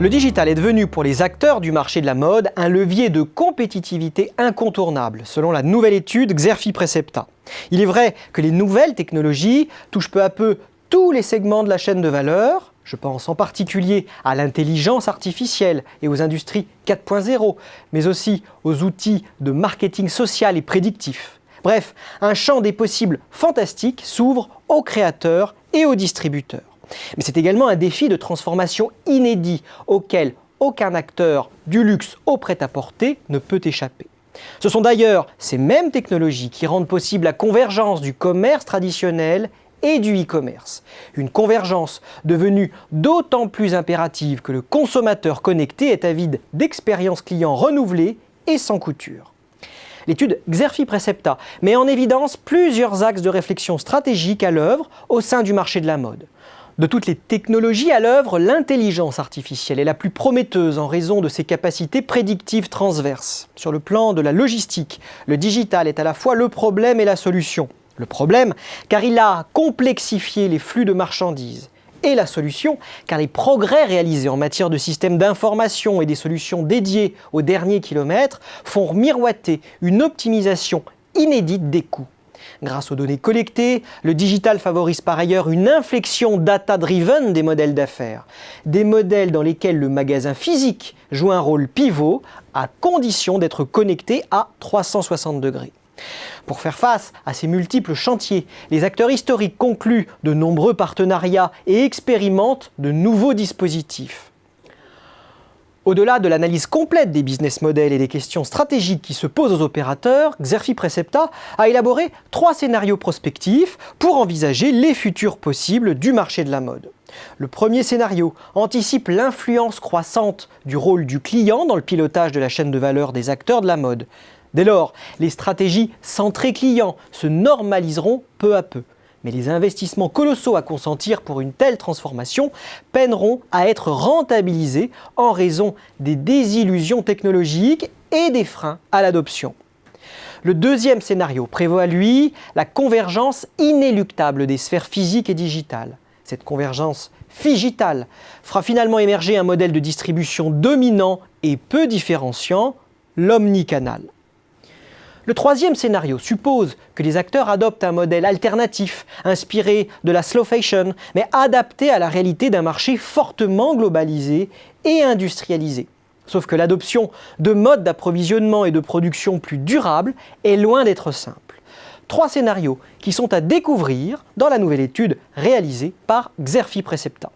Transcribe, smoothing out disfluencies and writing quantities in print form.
Le digital est devenu pour les acteurs du marché de la mode un levier de compétitivité incontournable, selon la nouvelle étude Xerfi Precepta. Il est vrai que les nouvelles technologies touchent peu à peu tous les segments de la chaîne de valeur. Je pense en particulier à l'intelligence artificielle et aux industries 4.0, mais aussi aux outils de marketing social et prédictif. Bref, un champ des possibles fantastique s'ouvre aux créateurs et aux distributeurs. Mais c'est également un défi de transformation inédit auquel aucun acteur du luxe au prêt-à-porter ne peut échapper. Ce sont d'ailleurs ces mêmes technologies qui rendent possible la convergence du commerce traditionnel et du e-commerce. Une convergence devenue d'autant plus impérative que le consommateur connecté est avide d'expériences clients renouvelées et sans couture. L'étude Xerfi Precepta met en évidence plusieurs axes de réflexion stratégique à l'œuvre au sein du marché de la mode. De toutes les technologies à l'œuvre, l'intelligence artificielle est la plus prometteuse en raison de ses capacités prédictives transverses. Sur le plan de la logistique, le digital est à la fois le problème et la solution. Le problème, car il a complexifié les flux de marchandises. Et la solution, car les progrès réalisés en matière de systèmes d'information et des solutions dédiées au dernier kilomètre font miroiter une optimisation inédite des coûts. Grâce aux données collectées, le digital favorise par ailleurs une inflexion data-driven des modèles d'affaires. Des modèles dans lesquels le magasin physique joue un rôle pivot à condition d'être connecté à 360 degrés. Pour faire face à ces multiples chantiers, les acteurs historiques concluent de nombreux partenariats et expérimentent de nouveaux dispositifs. Au-delà de l'analyse complète des business models et des questions stratégiques qui se posent aux opérateurs, Xerfi Precepta a élaboré 3 scénarios prospectifs pour envisager les futurs possibles du marché de la mode. Le premier scénario anticipe l'influence croissante du rôle du client dans le pilotage de la chaîne de valeur des acteurs de la mode. Dès lors, les stratégies centrées clients se normaliseront peu à peu. Mais les investissements colossaux à consentir pour une telle transformation peineront à être rentabilisés en raison des désillusions technologiques et des freins à l'adoption. Le deuxième scénario prévoit, lui, la convergence inéluctable des sphères physiques et digitales. Cette convergence phygitale fera finalement émerger un modèle de distribution dominant et peu différenciant, l'omnicanal. Le troisième scénario suppose que les acteurs adoptent un modèle alternatif, inspiré de la slow fashion, mais adapté à la réalité d'un marché fortement globalisé et industrialisé. Sauf que l'adoption de modes d'approvisionnement et de production plus durables est loin d'être simple. 3 scénarios qui sont à découvrir dans la nouvelle étude réalisée par Xerfi Precepta.